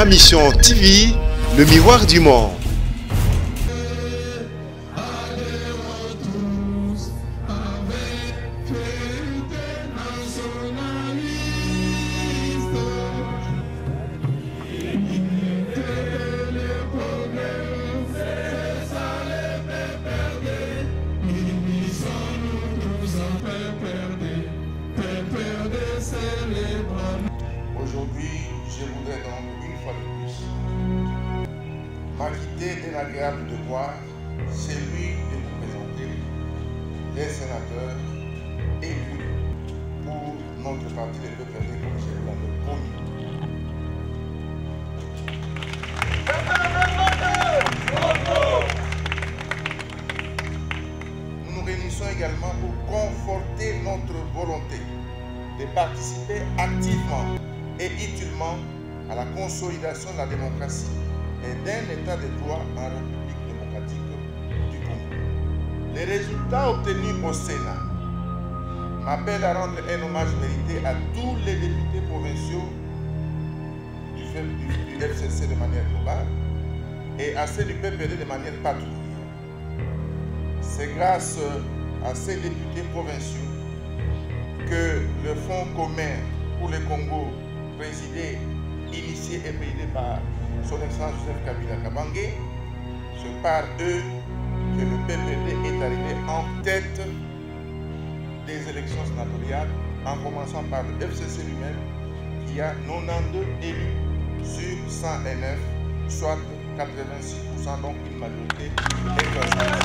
Ma Mission TV, le miroir du monde. Aujourd'hui, je voudrais donc une fois de plus m'acquitter d'un agréable devoir, celui de vous présenter les sénateurs élus pour notre parti de PPRD comme je l'avais promis. Nous nous réunissons également pour conforter notre volonté de participer activement et utilement à la consolidation de la démocratie et d'un état de droit en République démocratique du Congo. Les résultats obtenus au Sénat m'appellent à rendre un hommage mérité à tous les députés provinciaux du FCC de manière globale et à ceux du PPD de manière particulière. C'est grâce à ces députés provinciaux que le Fonds commun pour le Congo, présidé, initié et présidé par son Excellence Joseph Kabila Kabange, c'est par eux que le PPD est arrivé en tête des élections sénatoriales, en commençant par le FCC lui-même, qui a 92 élus sur 109, soit 86%, donc une majorité écrasante.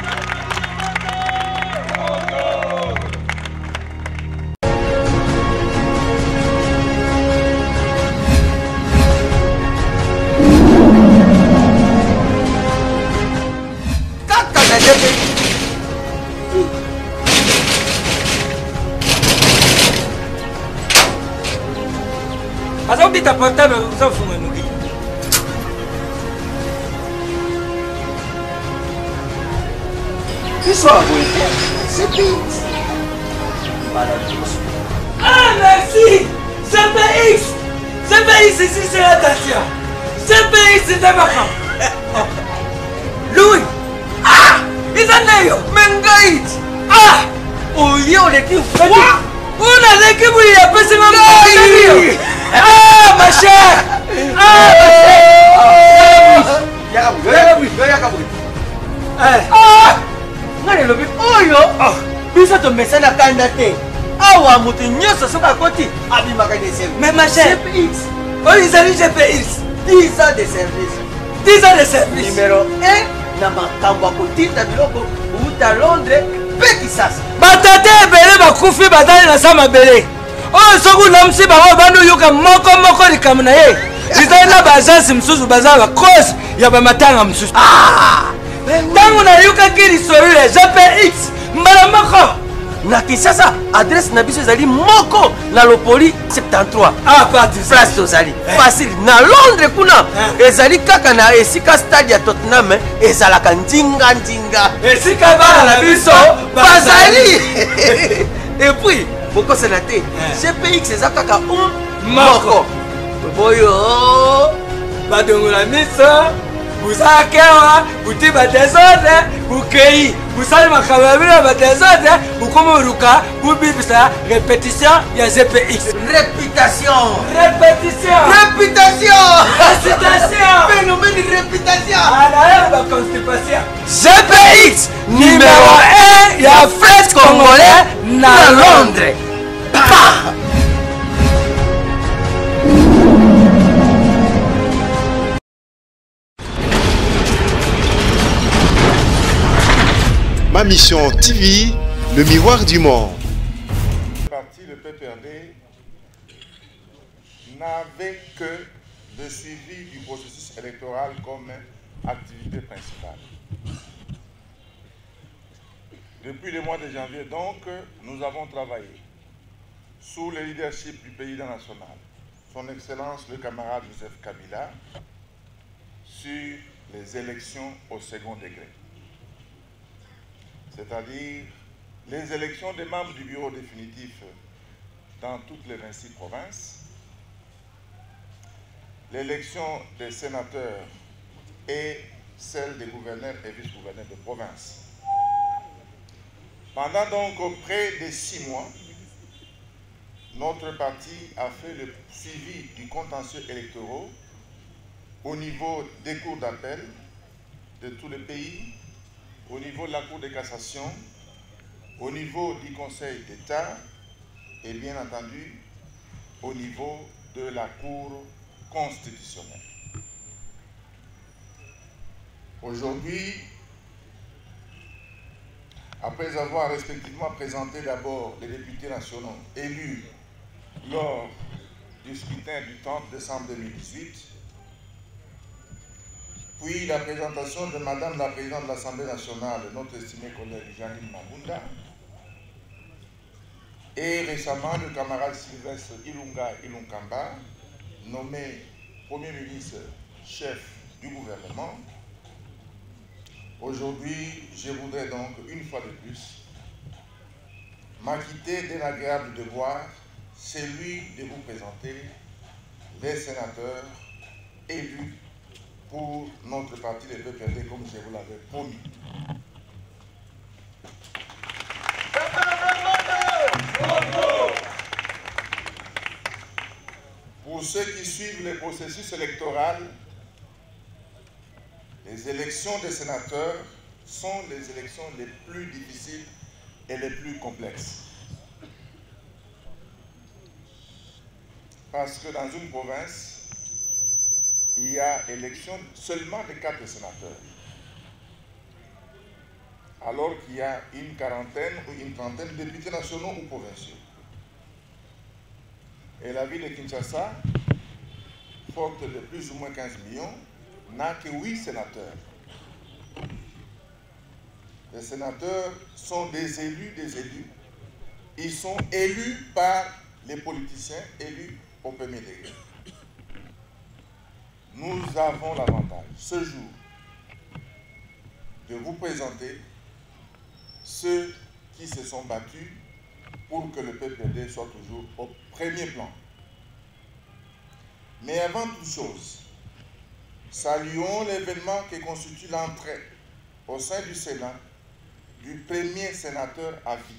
Azao dit portable vous en fumez nous. Qui soit c'est tout. Ah merci! CPX! CPX ici c'est la station. CPX c'est un machin. Louis! Ah! Ils en ont Mengaït! Ah! Oh yo les qui fait. On a les qui voulaient appeler ce moment. Ah ma chère! Ah ma chère! Ah! Ngale lobi oyo! Bisa to mesana kanda te. Awa mutu nyoso soka koti abimaka desem. Mais ma chère, GPX. Oh ils allaient GPX. 10 ans de service. 10 ans de service. Numéro 1 na makambo akotinda biloko uta Londres pe Kisasa. Batate ebele bakufi batali na sama bele. Oh soku na msiba wa bandu yuka moko likamu na ye. Zitana bazasi msusu bazaba cause ya bamatanga msusu. Ah! Tangu na yuka kiri sorule GPX mbala moko. Na Kisasa adresse na biso ezali moko na Lopoli 73. Ah parti place tozali. Facile na Londres kuna ezali kaka na esika stade ya Tottenham ezalaka ndinga. Esika bana na biso bazali. Et puis pourquoi c'est la tête? GPX eza kaka moko. Boyo badongola miso. Vous avez vous dites des autres, vous cueillez, vous allez me des autres, vous comme Ruka, vous vivez ça, répétition, il y a GPX. Répétition. Phénomène de réputation. À la constipation. GPX numéro 1, il y a Fred Congolais dans Londres. Ma Mission TV, le miroir du monde. Le parti, le PPRD, n'avait que le suivi du processus électoral comme activité principale. Depuis le mois de janvier, donc, nous avons travaillé sous le leadership du président national, son Excellence le camarade Joseph Kabila, sur les élections au second degré. C'est-à-dire les élections des membres du bureau définitif dans toutes les 26 provinces, l'élection des sénateurs et celle des gouverneurs et vice-gouverneurs de province. Pendant donc près de 6 mois, notre parti a fait le suivi du contentieux électoral au niveau des cours d'appel de tout le pays, au niveau de la Cour de cassation, au niveau du Conseil d'État et bien entendu au niveau de la Cour constitutionnelle. Aujourd'hui, après avoir respectivement présenté d'abord les députés nationaux élus lors du scrutin du 30 décembre 2018, puis la présentation de Madame la Présidente de l'Assemblée nationale, notre estimée collègue Janine Mabunda, et récemment le camarade Sylvestre Ilunga Ilunkamba, nommé Premier ministre chef du gouvernement. Aujourd'hui, je voudrais donc une fois de plus m'acquitter d'un agréable devoir, celui de vous présenter les sénateurs élus pour notre parti de PPRD comme je vous l'avais promis. Pour ceux qui suivent le processus électoral, les élections des sénateurs sont les élections les plus difficiles et les plus complexes. Parce que dans une province, il y a élection seulement de 4 sénateurs. Alors qu'il y a une quarantaine ou une trentaine de députés nationaux ou provinciaux. Et la ville de Kinshasa, forte de plus ou moins 15 millions, n'a que 8 sénateurs. Les sénateurs sont des élus des élus. Ils sont élus par les politiciens, élus au premier degré. Nous avons l'avantage, ce jour, de vous présenter ceux qui se sont battus pour que le PPRD soit toujours au premier plan. Mais avant toute chose, saluons l'événement qui constitue l'entrée au sein du Sénat du premier sénateur à vie.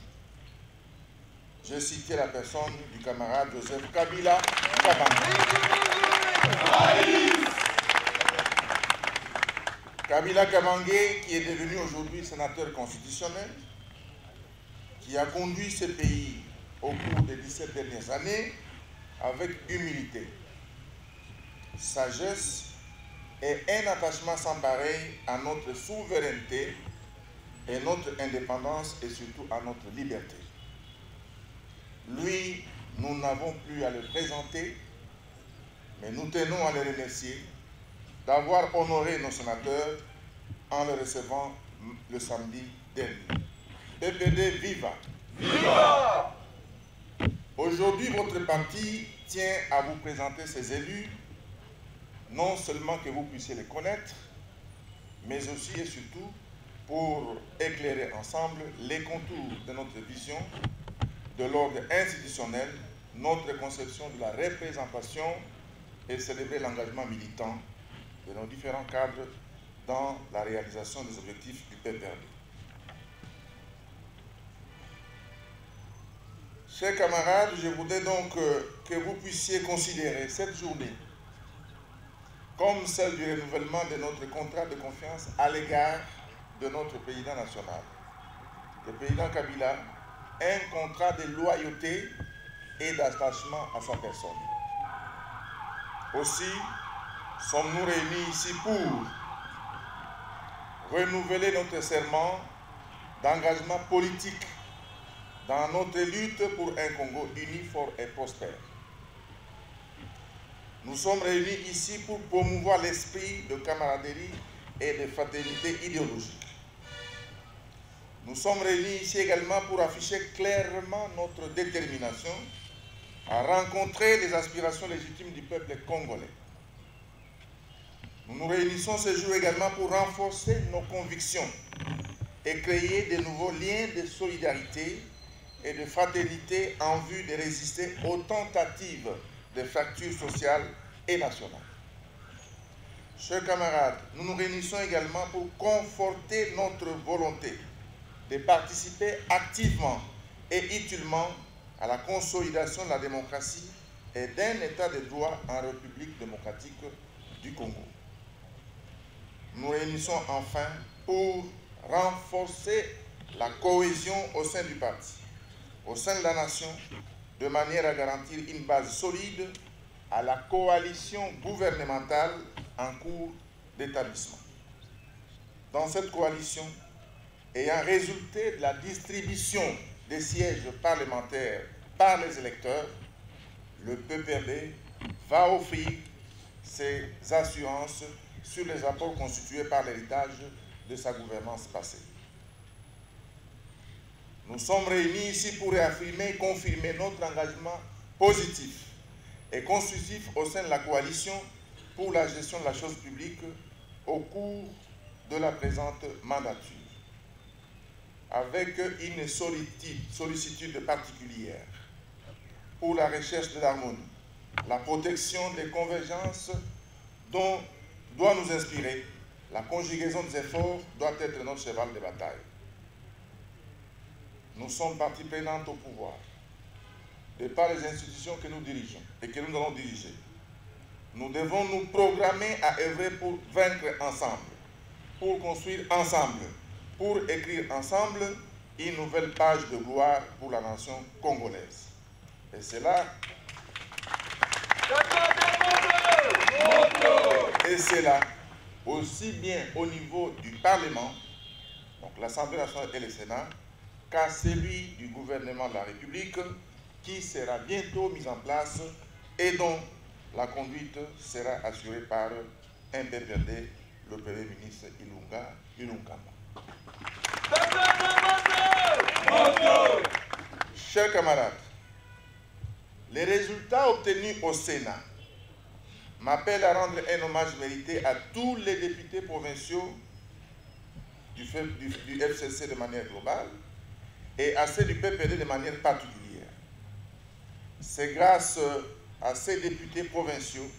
Je citais la personne du camarade Joseph Kabila Kabange. Kabila Kabange, qui est devenu aujourd'hui sénateur constitutionnel, qui a conduit ce pays au cours des 17 dernières années avec humilité, sagesse et un attachement sans pareil à notre souveraineté et notre indépendance et surtout à notre liberté. Lui, nous n'avons plus à le présenter, mais nous tenons à le remercier d'avoir honoré nos sénateurs en le recevant le samedi dernier. PPD viva! Viva! Aujourd'hui, votre parti tient à vous présenter ces élus, non seulement que vous puissiez les connaître, mais aussi et surtout pour éclairer ensemble les contours de notre vision de l'ordre institutionnel, notre conception de la représentation et célébrer l'engagement militant de nos différents cadres dans la réalisation des objectifs du PPRD. Chers camarades, je voudrais donc que vous puissiez considérer cette journée comme celle du renouvellement de notre contrat de confiance à l'égard de notre président national, le président Kabila, un contrat de loyauté et d'attachement à sa personne. Aussi, sommes-nous réunis ici pour renouveler notre serment d'engagement politique dans notre lutte pour un Congo uni, fort et prospère. Nous sommes réunis ici pour promouvoir l'esprit de camaraderie et de fraternité idéologique. Nous sommes réunis ici également pour afficher clairement notre détermination à rencontrer les aspirations légitimes du peuple congolais. Nous nous réunissons ce jour également pour renforcer nos convictions et créer de nouveaux liens de solidarité et de fraternité en vue de résister aux tentatives de fracture sociale et nationale. Chers camarades, nous nous réunissons également pour conforter notre volonté de participer activement et utilement à la consolidation de la démocratie et d'un état de droit en République démocratique du Congo. Nous nous réunissons enfin pour renforcer la cohésion au sein du parti, au sein de la nation, de manière à garantir une base solide à la coalition gouvernementale en cours d'établissement. Dans cette coalition, ayant résulté de la distribution des sièges parlementaires par les électeurs, le PPRD va offrir ses assurances sur les apports constitués par l'héritage de sa gouvernance passée. Nous sommes réunis ici pour réaffirmer et confirmer notre engagement positif et constructif au sein de la coalition pour la gestion de la chose publique au cours de la présente mandature, avec une sollicitude particulière pour la recherche de l'harmonie, la protection des convergences dont doit nous inspirer, la conjugaison des efforts doit être notre cheval de bataille. Nous sommes partie prenante au pouvoir, de par les institutions que nous dirigeons et que nous allons diriger. Nous devons nous programmer à œuvrer pour vaincre ensemble, pour construire ensemble, pour écrire ensemble une nouvelle page de gloire pour la nation congolaise. Et c'est là, aussi bien au niveau du Parlement, donc l'Assemblée nationale et le Sénat, qu'à celui du gouvernement de la République, qui sera bientôt mis en place et dont la conduite sera assurée par un PPRD, le Premier ministre Ilunkamba. Chers camarades, les résultats obtenus au Sénat m'appellent à rendre un hommage mérité à tous les députés provinciaux du FCC de manière globale et à ceux du PPD de manière particulière. C'est grâce à ces députés provinciaux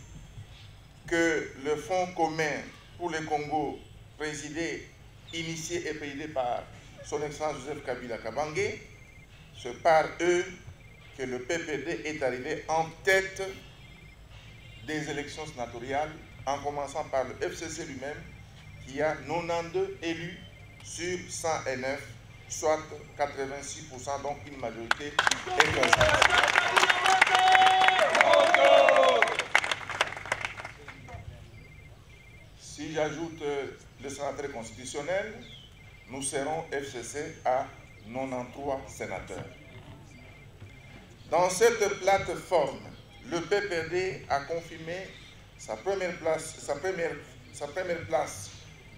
que le Fonds commun pour le Congo, présidé, initié et présidé par son Excellence Joseph Kabila Kabange, c'est par eux que le PPD est arrivé en tête des élections sénatoriales, en commençant par le FCC lui-même, qui a 92 élus sur 109, soit 86%, donc une majorité écrasante. Si j'ajoute le sénateur constitutionnel, nous serons FCC à 93 sénateurs. Dans cette plateforme, le PPD a confirmé sa première place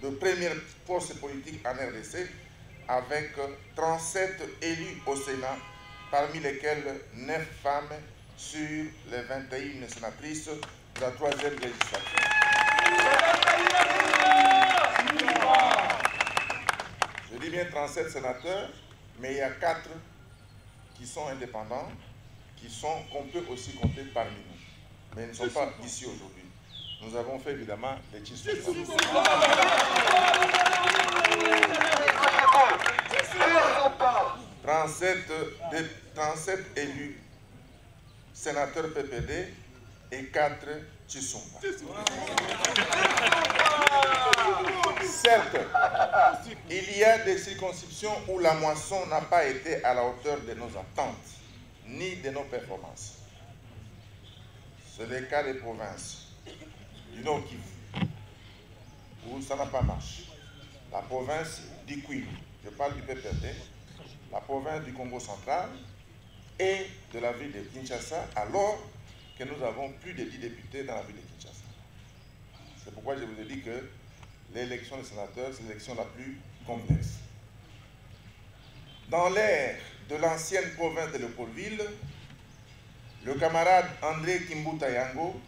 de première force politique en RDC avec 37 élus au Sénat, parmi lesquels 9 femmes sur les 21 sénatrices de la 3e législature. Je dis bien 37 sénateurs, mais il y a 4 qui sont indépendants, qu'on peut aussi compter parmi nous. Mais ils ne sont pas ici aujourd'hui. Nous avons fait évidemment des tissus. 37 élus sénateurs PPD et 4 Tshisumba. Certes, il y a des circonscriptions où la moisson n'a pas été à la hauteur de nos attentes, ni de nos performances. C'est le cas des provinces du Nord Kivu, où ça n'a pas marché. La province d'Ikwilu, je parle du PPRD, la province du Congo central et de la ville de Kinshasa, alors que nous avons plus de 10 députés dans la ville de Kinshasa. C'est pourquoi je vous ai dit que l'élection des sénateurs, c'est l'élection la plus complexe. Dans l'ère de l'ancienne province de Léopoldville, le camarade André Kimbuta Yango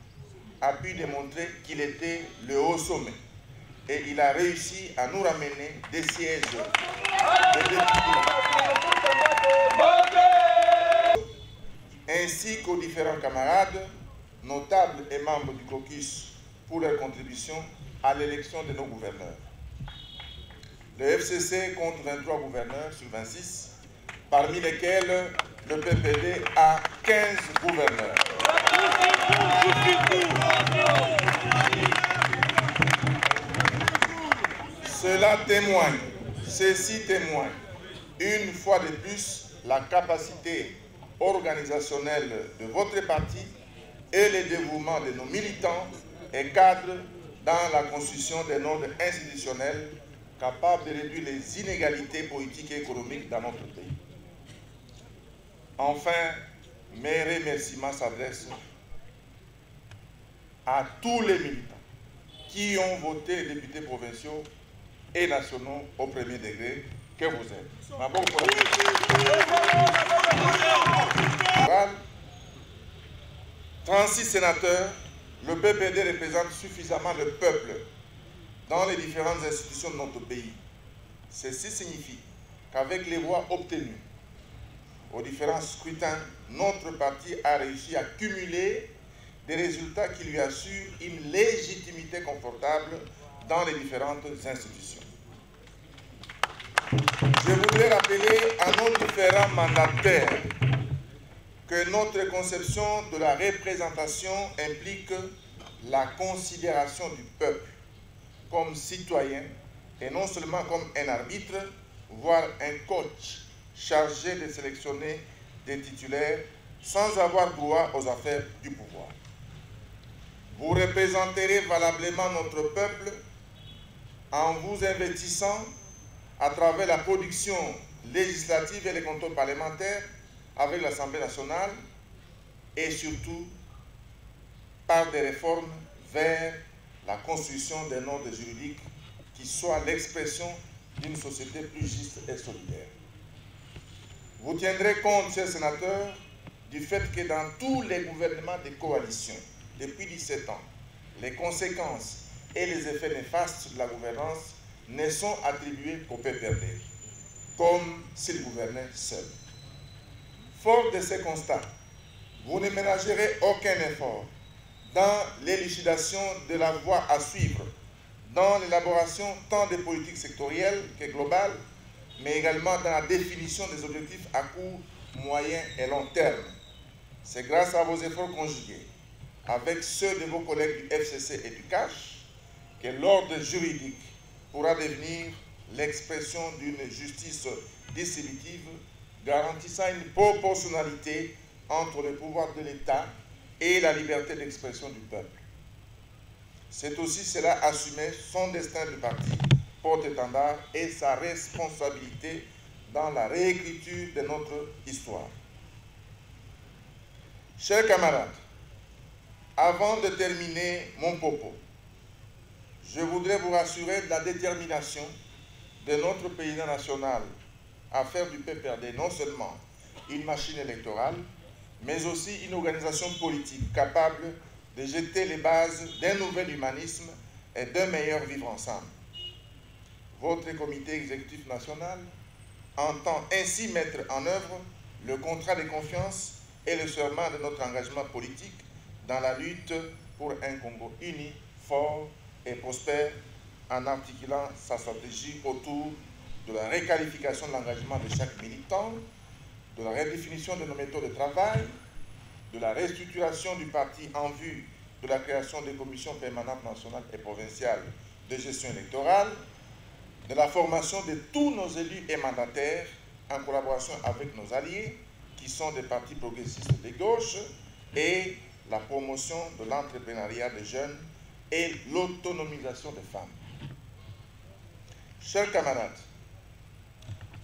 a pu démontrer qu'il était le haut sommet et il a réussi à nous ramener des sièges de députés ainsi qu'aux différents camarades, notables et membres du caucus pour leur contribution à l'élection de nos gouverneurs. Le FCC compte 23 gouverneurs sur 26, parmi lesquels le PPD a 15 gouverneurs. Ceci témoigne, une fois de plus, la capacité organisationnelle de votre parti et le dévouement de nos militants et cadres dans la construction d'un ordre institutionnel capable de réduire les inégalités politiques et économiques dans notre pays. Enfin, mes remerciements s'adressent à tous les militants qui ont voté les députés provinciaux et nationaux au premier degré que vous êtes. 36 sénateurs, le PPD représente suffisamment le peuple dans les différentes institutions de notre pays. Ceci signifie qu'avec les voix obtenues aux différents scrutins, notre parti a réussi à cumuler des résultats qui lui assurent une légitimité confortable dans les différentes institutions. Je voudrais rappeler à nos différents mandataires que notre conception de la représentation implique la considération du peuple comme citoyen et non seulement comme un arbitre, voire un coach chargé de sélectionner des titulaires sans avoir droit aux affaires du pouvoir. Vous représenterez valablement notre peuple en vous investissant à travers la production législative et les contrôles parlementaires avec l'Assemblée nationale et surtout par des réformes vers la construction d'un ordre juridique qui soit l'expression d'une société plus juste et solidaire. Vous tiendrez compte, chers sénateurs, du fait que dans tous les gouvernements de coalition, depuis 17 ans, les conséquences et les effets néfastes de la gouvernance ne sont attribués qu'au PPD, comme s'il gouvernait seul. Fort de ces constats, vous ne ménagerez aucun effort dans l'élucidation de la voie à suivre, dans l'élaboration tant des politiques sectorielles que globales, mais également dans la définition des objectifs à court, moyen et long terme. C'est grâce à vos efforts conjugués avec ceux de vos collègues du FCC et du CACH que l'ordre juridique pourra devenir l'expression d'une justice distributive garantissant une proportionnalité entre le pouvoir de l'État et la liberté d'expression du peuple. C'est aussi cela assumer son destin du parti, porte-étendard et sa responsabilité dans la réécriture de notre histoire. Chers camarades, avant de terminer mon propos, je voudrais vous rassurer de la détermination de notre président national à faire du PPRD non seulement une machine électorale, mais aussi une organisation politique capable de jeter les bases d'un nouvel humanisme et d'un meilleur vivre ensemble. Votre comité exécutif national entend ainsi mettre en œuvre le contrat de confiance et le serment de notre engagement politique dans la lutte pour un Congo uni, fort et prospère, en articulant sa stratégie autour de la requalification de l'engagement de chaque militant, de la redéfinition de nos méthodes de travail, de la restructuration du parti en vue de la création des commissions permanentes nationales et provinciales de gestion électorale, de la formation de tous nos élus et mandataires en collaboration avec nos alliés qui sont des partis progressistes de gauche et la promotion de l'entrepreneuriat des jeunes et l'autonomisation des femmes. Chers camarades,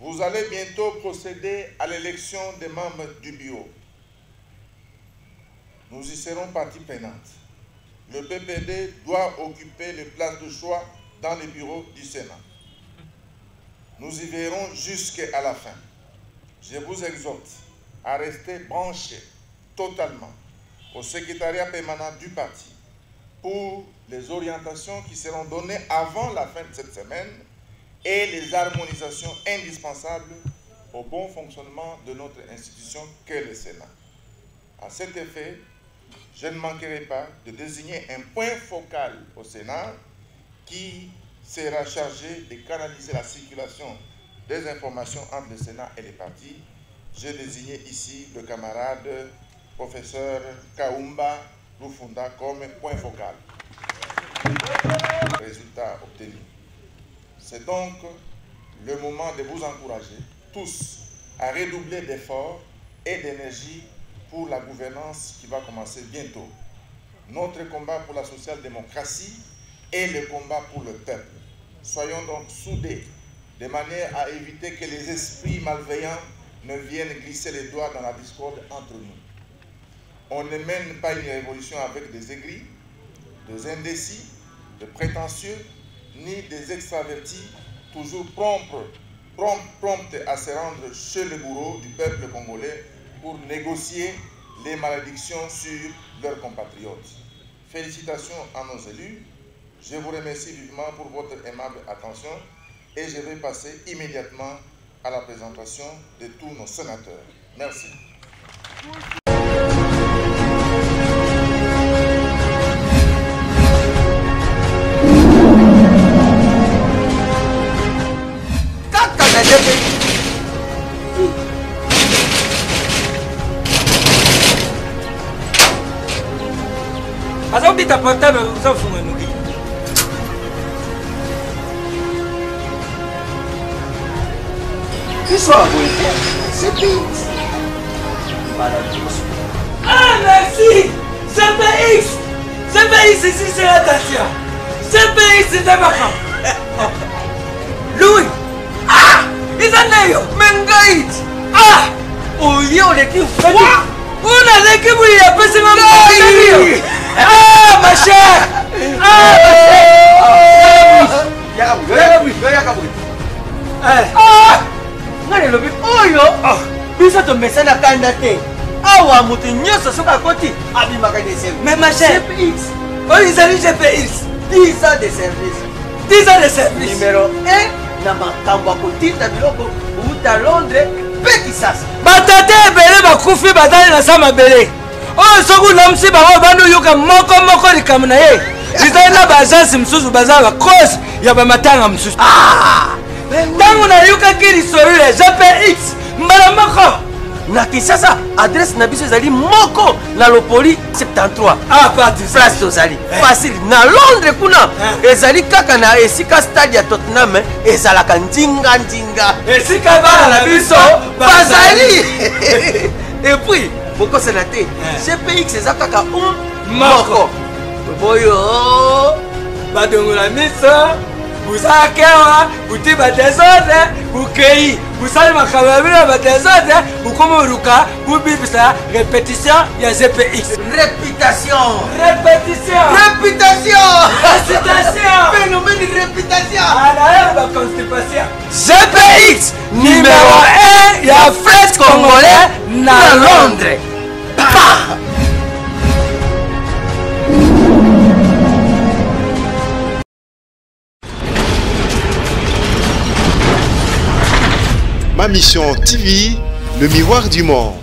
vous allez bientôt procéder à l'élection des membres du bureau. Nous y serons partie prenante. Le PPD doit occuper les places de choix dans les bureaux du Sénat. Nous y verrons jusqu'à la fin. Je vous exhorte à rester branchés totalement au secrétariat permanent du parti pour les orientations qui seront données avant la fin de cette semaine et les harmonisations indispensables au bon fonctionnement de notre institution qu'est le Sénat. À cet effet, je ne manquerai pas de désigner un point focal au Sénat qui sera chargé de canaliser la circulation des informations entre le Sénat et les partis. J'ai désigné ici le camarade professeur Kaumba Rufunda comme point focal. Résultat obtenu. C'est donc le moment de vous encourager tous à redoubler d'efforts et d'énergie pour la gouvernance qui va commencer bientôt. Notre combat pour la social-démocratie est le combat pour le peuple. Soyons donc soudés de manière à éviter que les esprits malveillants ne viennent glisser les doigts dans la discorde entre nous. On ne mène pas une révolution avec des aigris, des indécis, des prétentieux, ni des extravertis, toujours promptes à se rendre chez le bourreau du peuple congolais pour négocier les malédictions sur leurs compatriotes. Félicitations à nos élus. Je vous remercie vivement pour votre aimable attention et je vais passer immédiatement à la présentation de tous nos sénateurs. Merci. Azam dit portable ça fume nous. Qui soit c'est Pete. Ah merci. CPX. CPX ici c'est la Tatia. CPX c'est Tabaka. Louis. Ah, Isaneyo. Mengaït. Ah, oh yo les qui fait. On a l'équipe où il y a pas ce moment. Ah ma chère. Ah ngane lobi oyo biso to mesana kanda te awa mutu nyoso soka koti abimaka desem. Mais ma chère CPX oyo izali CPX 10 ans de service. 10 ans de service numéro 1 na makambo kotinda biloko uta Londres pe Kisasa. Batate ebele bakufi bazali na sama bele oyo soki namsi bango bando yoka moko likamu na ye izali na baagence misusu bazala cause ya bamatanga misusu. Tango na yokaki lisolo ya CPX mbala moko na Kisasa adresse na biso ezali moko na Lopoli 73 place tozali facile na Londres kuna ezali kaka na esika stade ya Tottenham ezalaka ndinga esika bana na biso bazali et puis pourquoi c'est la tête CPX eza kaka moko boyo badongola miso buzakewa butiba désordre bukei busali makababila ba désordre bukomoruka bubibisa répétition ya CPX. Récitation phénomène de réputation à la constipation. CPX numéro 1 ya flex congolais na Londres. Ma mission TV, le miroir du monde.